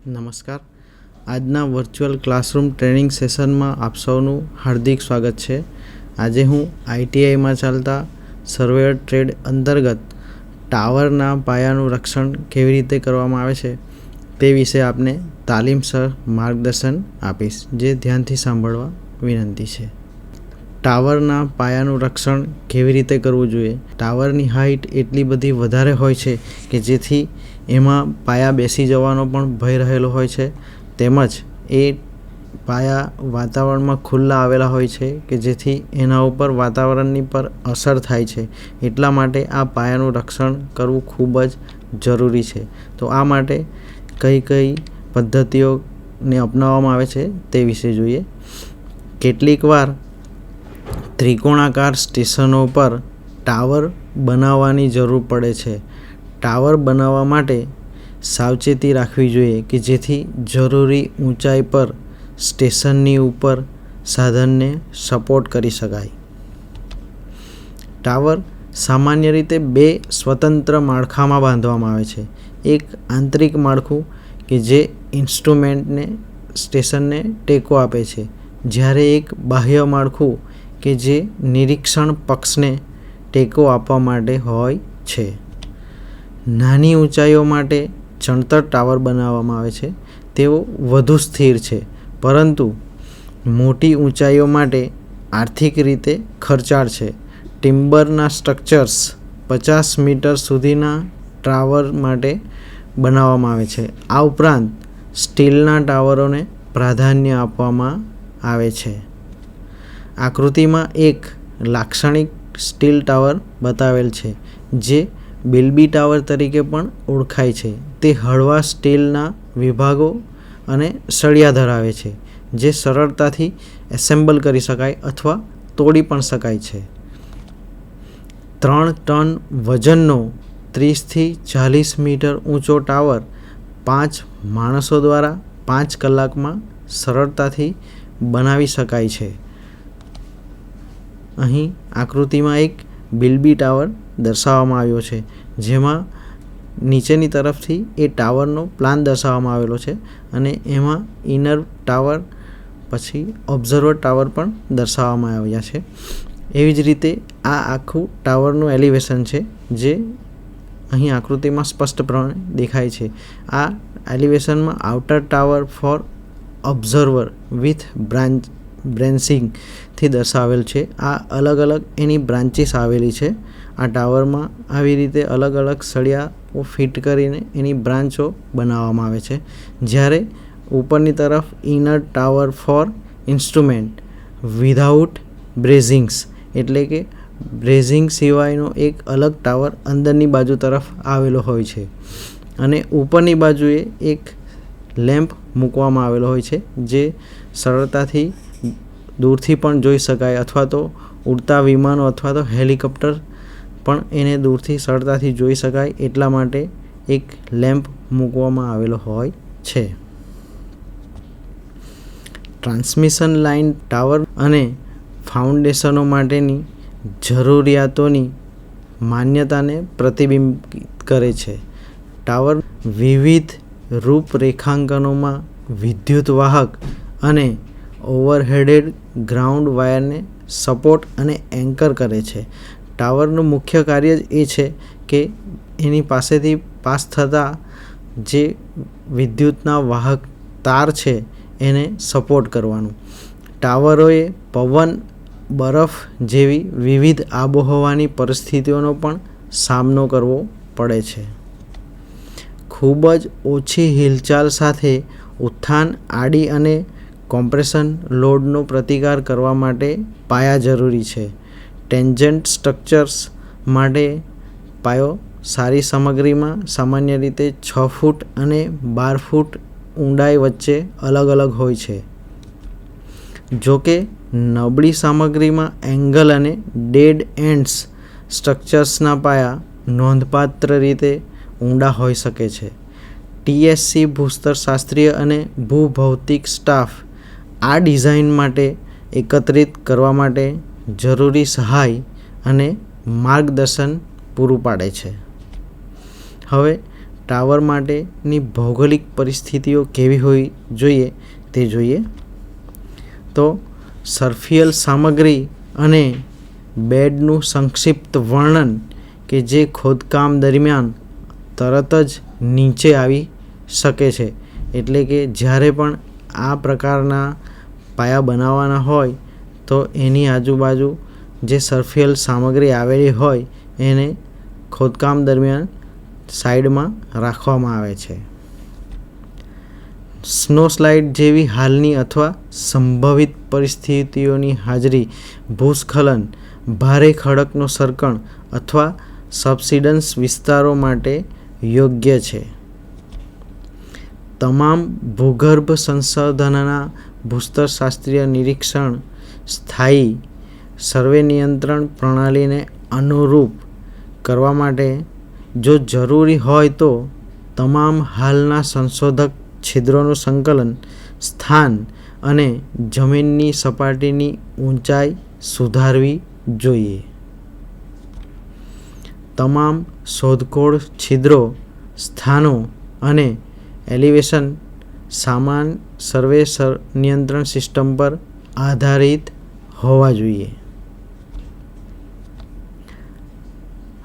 નમસ્કાર. આજના virtual classroom training સેશનમાં આપ સૌનું હાર્દિક સ્વાગત છે. આજે હું આઈટીઆઈમાં ચાલતા સર્વેયર ટ્રેડ અંતર્ગત ટાવરના પાયાનું રક્ષણ કેવી રીતે કરવામાં આવે છે તે વિશે આપને તાલીમસર માર્ગદર્શન આપીશ, જે ધ્યાનથી સાંભળવા વિનંતી છે. ટાવરના પાયાનું રક્ષણ કેવી રીતે કરવું જોઈએ? ટાવરની હાઇટ એટલી બધી વધારે હોય છે કે જેથી એમાં પાયા બેસી જવાનો પણ ભય રહેલો હોય છે, તેમજ એ પાયા વાતાવરણમાં ખુલ્લા આવેલા હોય છે કે જેથી એના ઉપર વાતાવરણની પર અસર થાય છે. એટલા માટે આ પાયાનું રક્ષણ કરવું ખૂબ જ જરૂરી છે. તો આ માટે કઈ કઈ પદ્ધતિઓને અપનાવવામાં આવે છે તે વિશે જોઈએ. કેટલીક વાર ત્રિકોણાકાર સ્ટેશનો પર ટાવર બનાવવાની જરૂર પડે છે. ટાવર બનાવવા માટે સાવચેતી રાખવી જોઈએ કે જેથી જરૂરી ઊંચાઈ પર સ્ટેશનની ઉપર સાધનને સપોર્ટ કરી શકાય. ટાવર સામાન્ય રીતે બે સ્વતંત્ર માળખામાં બાંધવામાં આવે છે. એક આંતરિક માળખું કે જે ઇન્સ્ટ્રુમેન્ટને સ્ટેશનને ટેકો આપે છે, જ્યારે એક બાહ્ય માળખું કે જે નિરીક્ષણ પક્ષને ટેકો આપવા માટે હોય છે. નાની ઊંચાઈઓ માટે ચણતર ટાવર બનાવવામાં આવે છે. તેઓ વધુ સ્થિર છે, પરંતુ મોટી ઊંચાઈઓ માટે આર્થિક રીતે ખર્ચાળ છે. ટિમ્બરના સ્ટ્રક્ચર્સ 50 મીટર સુધીના ટાવર માટે બનાવવામાં આવે છે. આ ઉપરાંત સ્ટીલના ટાવરોને પ્રાધાન્ય આપવામાં આવે છે. આકૃતિમાં એક લાક્ષણિક સ્ટીલ ટાવર બતાવેલ છે, જે બિલ્બી ટાવર તરીકે પણ ઓળખાય છે. તે હળવા સ્ટીલના વિભાગો અને સળિયા ધરાવે છે, જે સરળતાથી એસેમ્બલ કરી શકાય અથવા તોડી પણ શકાય છે. 3 ટન વજનનો 30 થી 40 મીટર ઊંચો ટાવર 5 માણસો દ્વારા 5 કલાકમાં સરળતાથી બનાવી શકાય છે. અહીં આકૃતિમાં એક બિલ્બી ટાવર દર્શાવવામાં આવ્યો છે, જેમાં નીચેની તરફથી એ ટાવરનો પ્લાન દર્શાવવામાં આવેલો છે અને એમાં ઇનર ટાવર પછી ઓબ્ઝર્વર ટાવર પણ દર્શાવવામાં આવ્યા છે. એવી જ રીતે આ આખું ટાવરનું એલિવેશન છે, જે અહીં આકૃતિમાં સ્પષ્ટપણે દેખાય છે. આ એલિવેશનમાં outer tower for observer with બ્રાન્ચિંગથી દર્શાવેલ છે. આ અલગ અલગ એની બ્રાન્ચીસ આવેલી છે. આ ટાવરમાં આવી રીતે અલગ અલગ સળિયાઓ ફિટ કરીને એની બ્રાન્ચો બનાવવામાં આવે છે. જ્યારે ઉપરની તરફ inner tower for instrument without bracings, એટલે કે બ્રેઝિંગ સિવાયનો એક અલગ ટાવર અંદરની બાજુ તરફ આવેલો હોય છે, અને ઉપરની બાજુએ એક લેમ્પ મૂકવામાં આવેલો હોય છે, જે સરળતાથી દૂરથી પણ જોઈ શકાય, અથવા તો ઉડતા વિમાનો અથવા તો હેલિકોપ્ટર પણ એને દૂરથી સરળતાથી જોઈ શકાય એટલા માટે એક લેમ્પ મૂકવામાં આવેલો હોય છે. ટ્રાન્સમિશન લાઇન ટાવર અને ફાઉન્ડેશનો માટેની જરૂરિયાતોની માન્યતાને પ્રતિબિંબિત કરે છે. ટાવર વિવિધ રૂપરેખાંકનોમાં વિદ્યુત વાહક અને ઓવરહેડેડ ગ્રાઉન્ડ વાયરને સપોર્ટ અને એન્કર કરે છે. ટાવરનું મુખ્ય કાર્ય જ એ છે કે એની પાસેથી પાસ થતા જે વિદ્યુતના વાહક તાર છે એને સપોર્ટ કરવાનું. ટાવરોએ પવન, બરફ જેવી વિવિધ આબોહવાની પરિસ્થિતિઓનો પણ સામનો કરવો પડે છે. ખૂબ જ ઓછી હિલચાલ સાથે ઉત્થાન, આડી અને કોમ્પ્રેશન લોડનો પ્રતિકાર કરવા માટે પાયા જરૂરી છે. ટેન્જન્ટ સ્ટ્રક્ચર્સ માટે પાયો સારી સામગ્રીમાં સામાન્ય રીતે 6 ફૂટ અને 12 ફૂટ ઊંડાઈ વચ્ચે અલગ અલગ હોય છે. જોકે નબળી સામગ્રીમાં એંગલ અને ડેડ એન્ડ્સ સ્ટ્રક્ચર્સના પાયા નોંધપાત્ર રીતે ઊંડા હોઈ શકે છે. ટીએસસી ભૂસ્તરશાસ્ત્રીય અને ભૂભૌતિક સ્ટાફ આ ડિઝાઇન માટે એકત્રિત કરવા માટે જરૂરી સહાય અને માર્ગદર્શન પૂરું પાડે છે. હવે ટાવર માટેની ભૌગોલિક પરિસ્થિતિઓ કેવી હોવી જોઈએ તે જોઈએ. તો સર્ફિયલ સામગ્રી અને બેડનું સંક્ષિપ્ત વર્ણન કે જે ખોદકામ દરમિયાન તરત જ નીચે આવી શકે છે. એટલે કે જ્યારે પણ આ પ્રકારના પાયા બનાવવાના હોય તો એની આજુબાજુ જે સર્ફિયલ સામગ્રી આવેલી હોય એને ખોદકામ દરમિયાન સાઈડમાં રાખવામાં આવે છે. સ્નો સ્લાઇડ જેવી હાલની અથવા સંભવિત પરિસ્થિતિઓની હાજરી ભૂસ્ખલન, ભારે ખડકનો સર્કણ અથવા સબસિડન્સ વિસ્તારો માટે યોગ્ય છે. તમામ ભૂગર્ભ સંશોધનના ભૂસ્તરશાસ્ત્રીય નિરીક્ષણ સ્થાયી સર્વે નિયંત્રણ પ્રણાલીને અનુરૂપ કરવા માટે જો જરૂરી હોય તો તમામ હાલના સંશોધક છિદ્રોનું સંકલન, સ્થાન અને જમીનની સપાટીની ઊંચાઈ સુધારવી જોઈએ. તમામ શોધખોળ છિદ્રો, સ્થાનો અને એલિવેશન સમાન સર્વે નિયંત્રણ સિસ્ટમ પર આધારિત હોવા જોઈએ.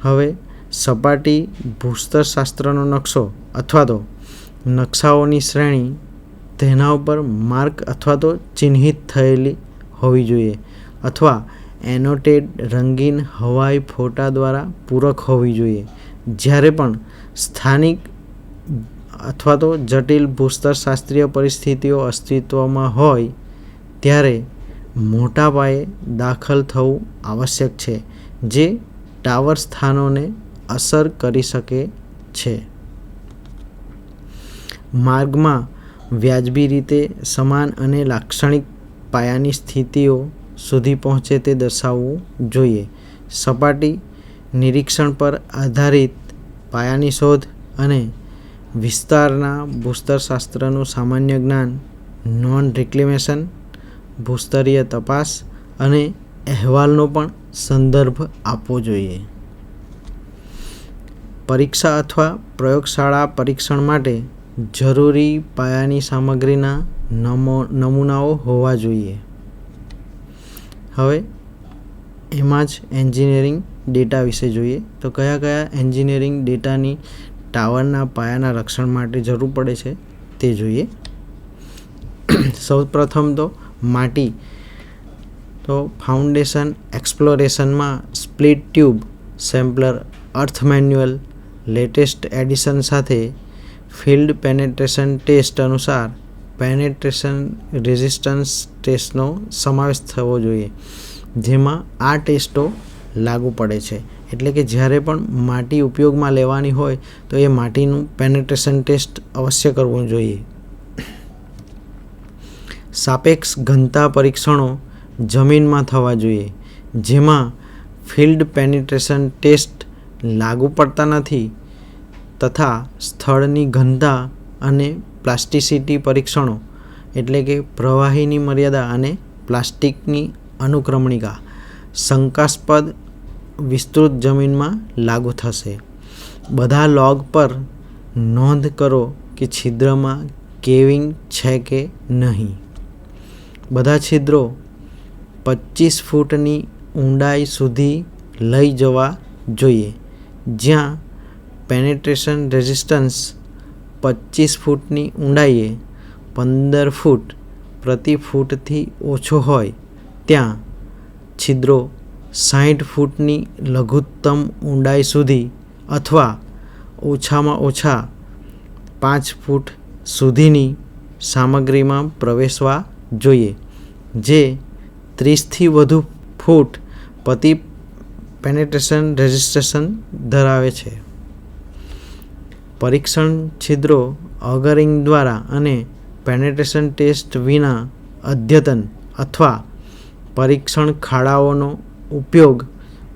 હવે સપાટી ભૂસ્તરશાસ્ત્રનો નકશો અથવા તો નકશાઓની શ્રેણી તેના ઉપર માર્ક અથવા તો ચિહ્નિત થયેલી હોવી જોઈએ અથવા એનોટેડ રંગીન હવાઈ ફોટા દ્વારા પૂરક હોવી જોઈએ. જ્યારે પણ સ્થાનિક અથવા તો જટિલ ભૂસ્તરશાસ્ત્રીય પરિસ્થિતિઓ અસ્તિત્વમાં હોય ત્યારે મોટા પાયે દાખલ થવું આવશ્યક છે જે ટાવર સ્થાનોને અસર કરી શકે છે. માર્ગમાં વ્યાજબી રીતે સમાન અને લાક્ષણિક પાયાની સ્થિતિઓ સુધી પહોંચે તે દર્શાવવું જોઈએ. સપાટી નિરીક્ષણ પર આધારિત પાયાની શોધ અને વિસ્તારના ભૂસ્તરશાસ્ત્રનું સામાન્ય જ્ઞાન, નોન રિક્લેમેશન, ભૂસ્તરીય તપાસ અને અહેવાલનો પણ સંદર્ભ આપવો જોઈએ. પરીક્ષા અથવા પ્રયોગશાળા પરીક્ષણ માટે જરૂરી પાયાની સામગ્રીના નમૂનાઓ હોવા જોઈએ. હવે એમાં જ એન્જિનિયરિંગ ડેટા વિશે જોઈએ. તો કયા કયા એન્જિનિયરિંગ ડેટાની ટાવરના પાયાના રક્ષણ માટે જરૂર પડે છે તે જોઈએ. સૌપ્રથમ તો માટી. તો ફાઉન્ડેશન એક્સપ્લોરેશનમાં સ્પ્લિટ ટ્યુબ સેમ્પલર, અર્થ મેન્યુઅલ, લેટેસ્ટ એડિશન સાથે ફિલ્ડ પેનેટ્રેશન ટેસ્ટ અનુસાર પેનેટ્રેશન રેઝિસ્ટન્સ ટેસ્ટનો સમાવેશ થવો જોઈએ, જેમાં આ ટેસ્ટો લાગુ પડે છે. એટલે કે જ્યારે પણ માટી ઉપયોગમાં લેવાની હોય તો એ માટીનું પેનેટ્રેશન ટેસ્ટ અવશ્ય કરવું જોઈએ. સાપેક્ષ ઘનતા પરીક્ષણો જમીનમાં થવા જોઈએ, જેમાં ફિલ્ડ પેનિટ્રેશન ટેસ્ટ લાગુ પડતા નથી તથા સ્થળની ઘનતા અને પ્લાસ્ટિસિટી પરીક્ષણો એટલે કે પ્રવાહીની મર્યાદા અને પ્લાસ્ટિકની અનુક્રમણિકા શંકાસ્પદ વિસ્તૃત જમીનમાં લાગુ થશે. બધા લોગ પર નોંધ કરો કે છિદ્રમાં કેવિંગ છે કે નહીં. બધા છિદ્રો 25 ફૂટની ઊંડાઈ સુધી લઈ જવા જોઈએ, જ્યાં પેનેટ્રેશન રેઝિસ્ટન્સ 25 ફૂટની ઊંડાઈએ 15 ફૂટ પ્રતિ ફૂટથી ઓછો હોય ત્યાં છિદ્રો 60 ફૂટની લઘુત્તમ ઊંડાઈ સુધી અથવા ઓછામાં ઓછા 5 ફૂટ સુધીની સામગ્રીમાં પ્રવેશવા જોઈએ, જે 30થી વધુ ફૂટ પ્રતિ પેનેટ્રેશન રેઝિસ્ટન્સ ધરાવે છે. પરીક્ષણ છિદ્રો ઓગરિંગ દ્વારા અને પેનેટ્રેશન ટેસ્ટ વિના અદ્યતન અથવા પરીક્ષણ ખાડાઓનો ઉપયોગ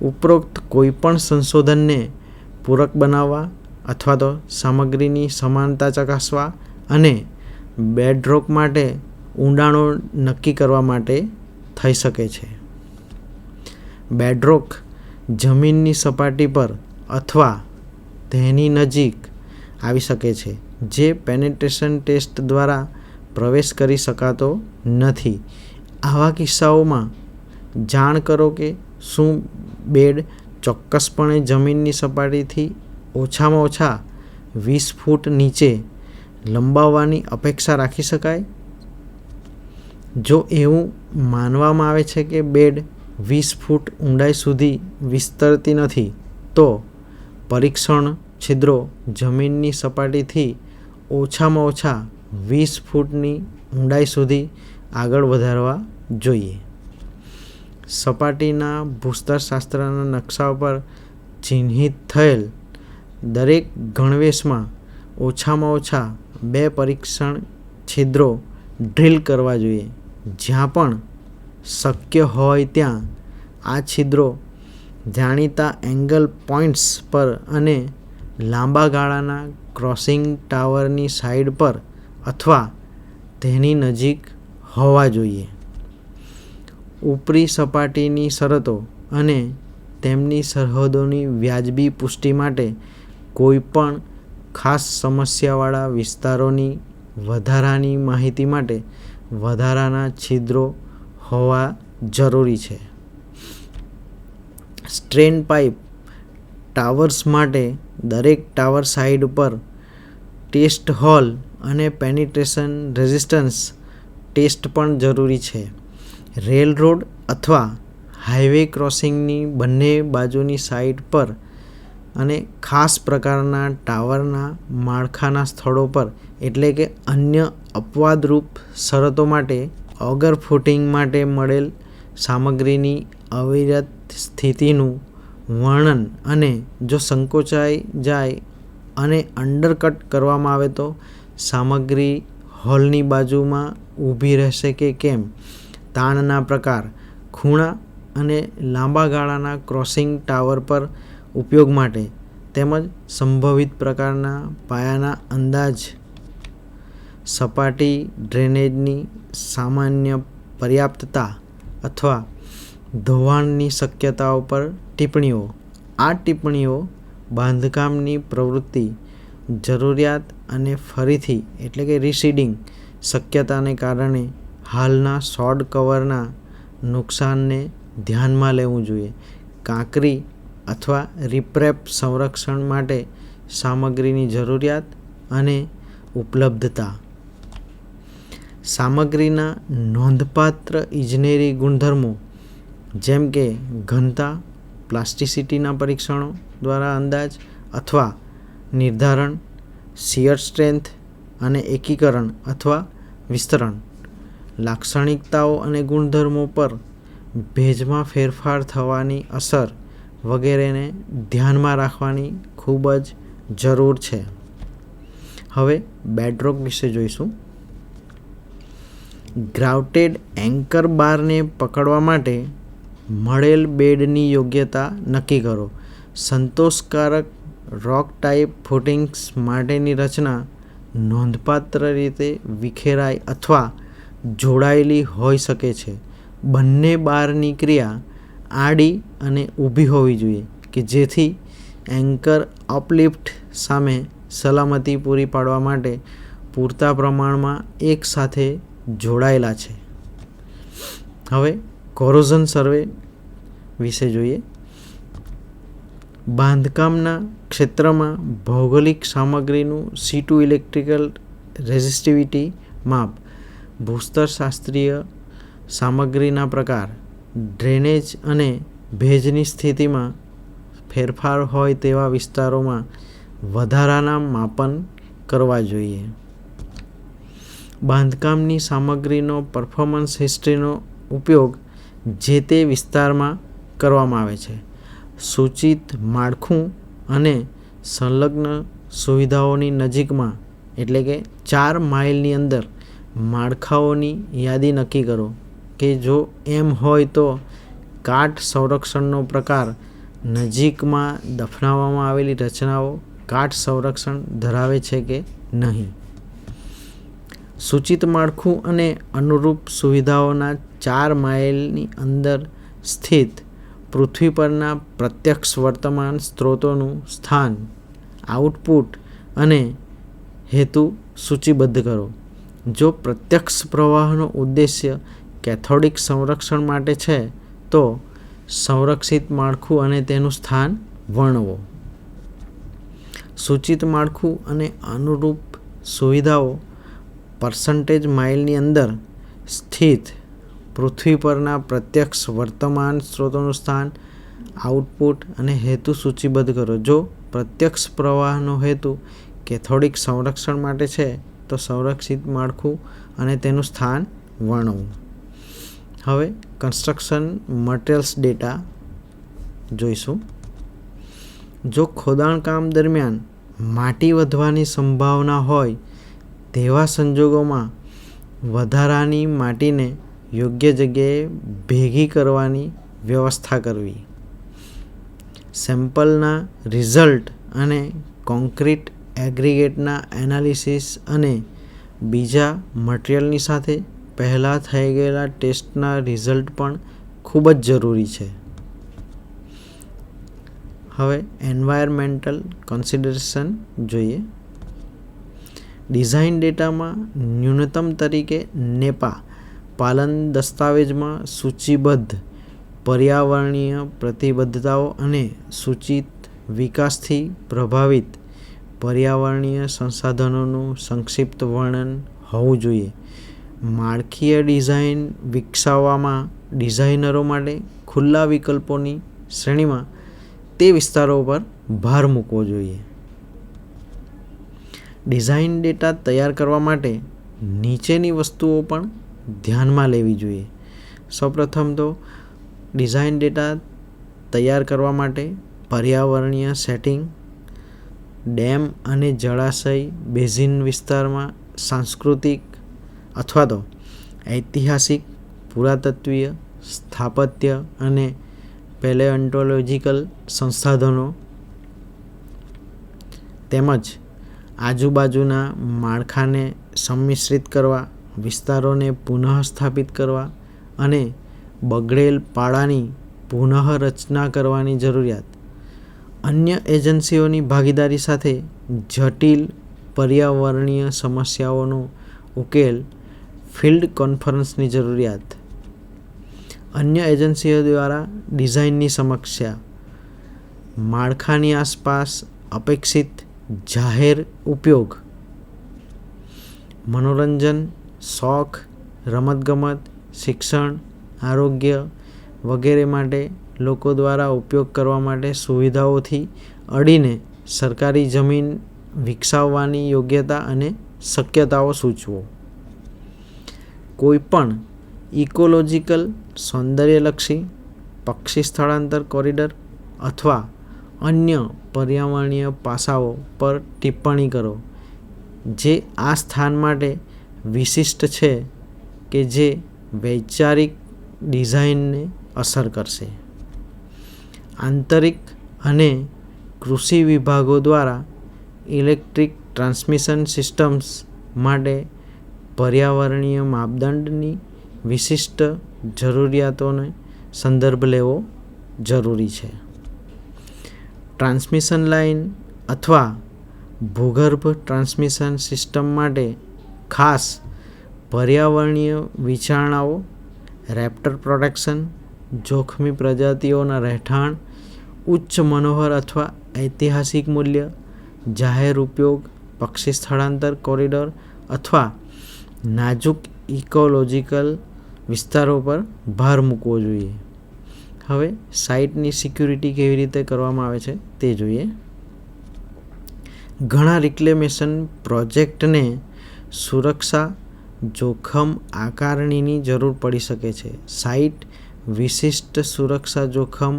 ઉપરોક્ત કોઈપણ સંશોધનને પૂરક બનાવવા અથવા તો સામગ્રીની સમાનતા ચકાસવા અને બેડરોક માટે ઊંડાણો નક્કી કરવા માટે થઈ શકે છે. બેડરોક જમીનની સપાટી પર અથવા તેની નજીક આવી શકે છે, જે પેનેટ્રેશન ટેસ્ટ દ્વારા પ્રવેશ કરી શકાતો નથી. આવા કિસ્સાઓમાં જાણ કરો કે શું બેડ ચોક્કસપણે જમીનની સપાટીથી ઓછામાં ઓછા 20 ફૂટ નીચે લંબાવવાની અપેક્ષા રાખી શકાય. જો એવું માનવામાં આવે છે કે બેડ 20 ફૂટ ઊંડાઈ સુધી વિસ્તરતી નથી, તો પરીક્ષણ છિદ્રો જમીનની સપાટીથી ઓછામાં ઓછા 20 ફૂટની ઊંડાઈ સુધી આગળ વધારવા જોઈએ. સપાટીના ભૂસ્તરશાસ્ત્રના નકશા પર ચિહ્નિત થયેલ દરેક ગણવેશમાં ઓછામાં ઓછા 2 પરીક્ષણ છિદ્રો ડ્રીલ કરવા જોઈએ. જ્યાં પણ શક્ય હોય ત્યાં આ છિદ્રો જાણીતા એંગલ પોઇન્ટ્સ પર અને લાંબા ગાળાના ક્રોસિંગ ટાવરની સાઇડ પર અથવા તેની નજીક હોવા જોઈએ. ઉપરી સપાટીની શરતો અને તેમની સરહદોની વ્યાજબી પુષ્ટિ માટે કોઈપણ ખાસ સમસ્યાવાળા વિસ્તારોની વધારાની માહિતી માટે વધારાના છિદ્રો હોવા જરૂરી છે. સ્ટ્રેન પાઇપ ટાવર્સ માટે દરેક ટાવર સાઇડ પર ટેસ્ટ હોલ અને પેનિટ્રેશન રેઝિસ્ટન્સ ટેસ્ટ પણ જરૂરી છે. રેલ રોડ અથવા હાઈવે ક્રોસિંગની બંને બાજુની સાઇડ પર અને ખાસ પ્રકારના ટાવરના માળખાના સ્થળો પર, એટલે કે અન્ય અપવાદરૂપ શરતો માટે ઓગર ફૂટિંગ માટે મળેલ સામગ્રીની અવિરત સ્થિતિનું વર્ણન, અને જો સંકોચાઈ જાય અને અંડરકટ કરવામાં આવે તો સામગ્રી હોલની બાજુમાં ઊભી રહેશે કે કેમ, તાણના પ્રકાર, ખૂણા અને લાંબા ગાળાના ક્રોસિંગ ટાવર પર ઉપયોગ માટે, તેમજ સંભવિત પ્રકારના પાયાના અંદાજ, સપાટી ડ્રેનેજની સામાન્ય પર્યાપ્તતા અથવા ધોવાણની શક્યતાઓ પર ટિપ્પણીઓ. આ ટિપ્પણીઓ બાંધકામની પ્રવૃત્તિ, જરૂરિયાત અને ફરીથી એટલે કે રીસીડિંગ શક્યતાને કારણે હાલના સોડ કવરના નુકસાનને ધ્યાનમાં લેવું જોઈએ. કાંકરી અથવા રીપ્રેપ સંરક્ષણ માટે સામગ્રીની જરૂરિયાત અને ઉપલબ્ધતા. સામગ્રીના નોંધપાત્ર ઇજનેરી ગુણધર્મો જેમ કે ઘનતા, પ્લાસ્ટિસિટીના પરીક્ષણો દ્વારા અંદાજ અથવા નિર્ધારણ, શિયર સ્ટ્રેન્થ અને એકીકરણ અથવા વિસ્તરણ, લાક્ષણિકતાઓ અને ગુણધર્મો પર ભેજમાં ફેરફાર થવાની અસર વગેરેને ધ્યાનમાં રાખવાની ખૂબ જ જરૂર છે. હવે બેડરોક વિશે જોઈશું. ગ્રાઉટેડ એન્કર બારને પકડવા માટે મળેલ બેડની યોગ્યતા નક્કી કરો. સંતોષકારક રોક ટાઈપ ફૂટિંગ્સ માટેની રચના નોંધપાત્ર રીતે વિખેરાઈ અથવા જોડાયેલી હોઈ શકે છે. બંને બારની ક્રિયા આડી અને ઊભી હોવી જોઈએ કે જેથી એન્કર અપલિફ્ટ સામે સલામતી પૂરી પાડવા માટે પૂરતા પ્રમાણમાં એકસાથે જોડાયેલા છે. હવે કોરોઝન સર્વે વિશે જોઈએ. બાંધકામના ક્ષેત્રમાં ભૌગોલિક સામગ્રીનું C2 ઇલેક્ટ્રિકલ રેઝિસ્ટિવિટી માપ, ભૂસ્તરશાસ્ત્રીય સામગ્રીના પ્રકાર, ડ્રેનેજ અને ભેજની સ્થિતિમાં ફેરફાર હોય તેવા વિસ્તારોમાં વધારાના માપન કરવા જોઈએ. બાંધકામની સામગ્રીનો પરફોર્મન્સ હિસ્ટ્રીનો ઉપયોગ જે તે વિસ્તારમાં કરવામાં આવે છે. સૂચિત માળખું અને સંલગ્ન સુવિધાઓની નજીકમાં એટલે કે 4 માઇલની અંદર માળખાઓની યાદી નક્કી કરો કે જો એમ હોય તો કાટ સંરક્ષણનો પ્રકાર, નજીકમાં દફનાવવામાં આવેલી રચનાઓ કાટ સંરક્ષણ ધરાવે છે કે નહીં. સૂચિત માળખું અને અનુરૂપ સુવિધાઓના 4 માઇલની અંદર સ્થિત પૃથ્વી પરના પ્રત્યક્ષ વર્તમાન સ્ત્રોતોનું સ્થાન, આઉટપુટ અને હેતુ સૂચિબદ્ધ કરો. જો પ્રત્યક્ષ પ્રવાહનો ઉદ્દેશ્ય કેથોડિક સંરક્ષણ માટે છે તો સંરક્ષિત માળખું અને તેનું સ્થાન વર્ણવો. સૂચિત માળખું અને અનુરૂપ સુવિધાઓ પર્સન્ટેજ માઇલની અંદર સ્થિત પૃથ્વી પરના પ્રત્યક્ષ વર્તમાન સ્ત્રોતોનું સ્થાન, આઉટપુટ અને હેતુ સૂચિબદ્ધ કરો. જો પ્રત્યક્ષ પ્રવાહનો હેતુ કેથોડિક સંરક્ષણ માટે છે તો સંરક્ષિત માળખું અને તેનું સ્થાન વર્ણવું. હવે કન્સ્ટ્રક્શન મટીરિયલ્સ ડેટા જોઈશું. જો ખોદાણ કામ દરમિયાન માટી વધવાની સંભાવના હોય તેવા સંજોગોમાં વધારાની માટીને યોગ્ય જગ્યાએ ભેગી કરવાની વ્યવસ્થા કરવી. સેમ્પલના રિઝલ્ટ અને કોન્ક્રીટ એગ્રીગેટના એનાલિસિસ અને બીજા મટીરિયલની સાથે પહેલાં થઈ ગયેલા ટેસ્ટના રિઝલ્ટ પણ ખૂબ જ જરૂરી છે. હવે એન્વાયરમેન્ટલ કન્સિડરેશન જોઈએ. ડિઝાઇન ડેટામાં ન્યૂનતમ તરીકે નેપા પાલન દસ્તાવેજમાં સૂચિબદ્ધ પર્યાવરણીય પ્રતિબદ્ધતાઓ અને સૂચિત વિકાસથી પ્રભાવિત પર્યાવરણીય સંસાધનોનું સંક્ષિપ્ત વર્ણન હોવું જોઈએ. માળખીય ડિઝાઇન વિકસાવવામાં ડિઝાઇનરો માટે ખુલ્લા વિકલ્પોની શ્રેણીમાં તે વિસ્તારો પર ભાર મૂકવો જોઈએ. ડિઝાઇન ડેટા તૈયાર કરવા માટે નીચેની વસ્તુઓ પણ ધ્યાનમાં લેવી જોઈએ. સૌપ્રથમ તો ડિઝાઇન ડેટા તૈયાર કરવા માટે પર્યાવરણીય સેટિંગ, ડેમ અને જળાશય બેઝિન વિસ્તારમાં સાંસ્કૃતિક અથવા તો ઐતિહાસિક, પુરાતત્વીય, સ્થાપત્ય અને પેલેઓન્ટોલોજીકલ સંસાધનો તેમજ આજુબાજુના માળખાને સંમિશ્રિત કરવા, વિસ્તારોને પુનઃસ્થાપિત કરવા અને બગડેલ પાળાની પુનઃરચના કરવાની જરૂરિયાત. અન્ય એજન્સીઓની ભાગીદારી સાથે જટિલ પર્યાવરણીય સમસ્યાઓનો ઉકેલ, ફિલ્ડ કોન્ફરન્સની જરૂરિયાત. અન્ય એજન્સીઓ દ્વારા ડિઝાઇનની સમસ્યા, માળખાની આસપાસ અપેક્ષિત જાહેર ઉપયોગ, મનોરંજન, શોખ, રમતગમત, શિક્ષણ, આરોગ્ય વગેરે માટે લોકો દ્વારા ઉપયોગ કરવા માટે સુવિધાઓથી અડીને સરકારી જમીન વિકસાવવાની યોગ્યતા અને શક્યતાઓ સૂચવો. કોઈપણ ઇકોલોજીકલ, સૌંદર્યલક્ષી, પક્ષી સ્થળાંતર કોરિડોર અથવા અન્ય પર્યાવરણીય પાસાઓ પર ટિપ્પણી કરો જે આ સ્થાન માટે વિશિષ્ટ છે કે જે વૈચારિક ડિઝાઇનને અસર કરશે. આંતરિક અને કૃષિ વિભાગો દ્વારા ઇલેક્ટ્રિક ટ્રાન્સમિશન સિસ્ટમ્સ માટે પર્યાવરણીય માપદંડની વિશિષ્ટ જરૂરિયાતોને સંદર્ભ લેવો જરૂરી છે. ટ્રાન્સમિશન લાઇન અથવા ભૂગર્ભ ટ્રાન્સમિશન સિસ્ટમ માટે ખાસ પર્યાવરણીય વિચારણાઓ, રેપ્ટર પ્રોટેક્શન, જોખમી પ્રજાતિઓના રહેઠાણ, ઉચ્ચ મનોહર અથવા ઐતિહાસિક મૂલ્ય, જાહેર ઉપયોગ, પક્ષી સ્થળાંતર કોરિડોર અથવા નાજુક ઇકોલોજીકલ વિસ્તારો પર ભાર મૂકવો જોઈએ. હવે સાઇટની સિક્યુરિટી કેવી રીતે કરવામાં આવે છે તે જોઈએ. ઘણા રિક્લેમેશન પ્રોજેક્ટને સુરક્ષા જોખમ આકારણીની જરૂર પડી શકે છે. સાઇટ વિશિષ્ટ સુરક્ષા જોખમ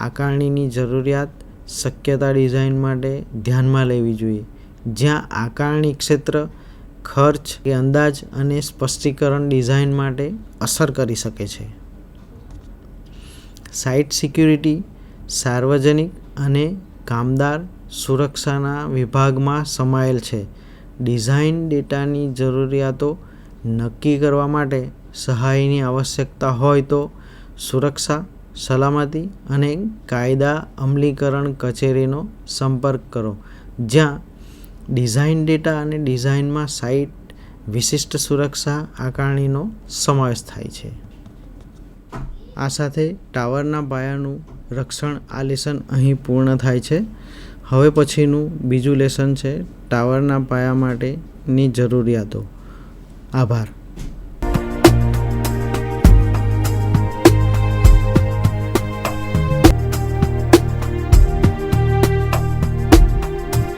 આકારણીની જરૂરિયાત શક્યતા ડિઝાઇન માટે ધ્યાનમાં લેવી જોઈએ, જ્યાં આકારણી ક્ષેત્ર, ખર્ચ કે અંદાજ અને સ્પષ્ટીકરણ ડિઝાઇન માટે અસર કરી શકે છે. સાઇટ સિક્યુરિટી સાર્વજનિક અને કામદાર સુરક્ષાના વિભાગમાં સમાયેલ છે. ડિઝાઇન ડેટાની જરૂરિયાતો નક્કી કરવા માટે સહાયની આવશ્યકતા હોય તો સુરક્ષા, સલામતી અને કાયદા અમલીકરણ કચેરીનો સંપર્ક કરો, જ્યાં ડિઝાઇન ડેટા અને ડિઝાઇનમાં સાઇટ વિશિષ્ટ સુરક્ષા આકારણીનો સમાવેશ થાય છે. આ સાથે ટાવરના પાયાનું રક્ષણ આ લેસન અહીં પૂર્ણ થાય છે. હવે પછીનું બીજું લેસન છે ટાવરના પાયા માટેની જરૂરિયાતો. આભાર.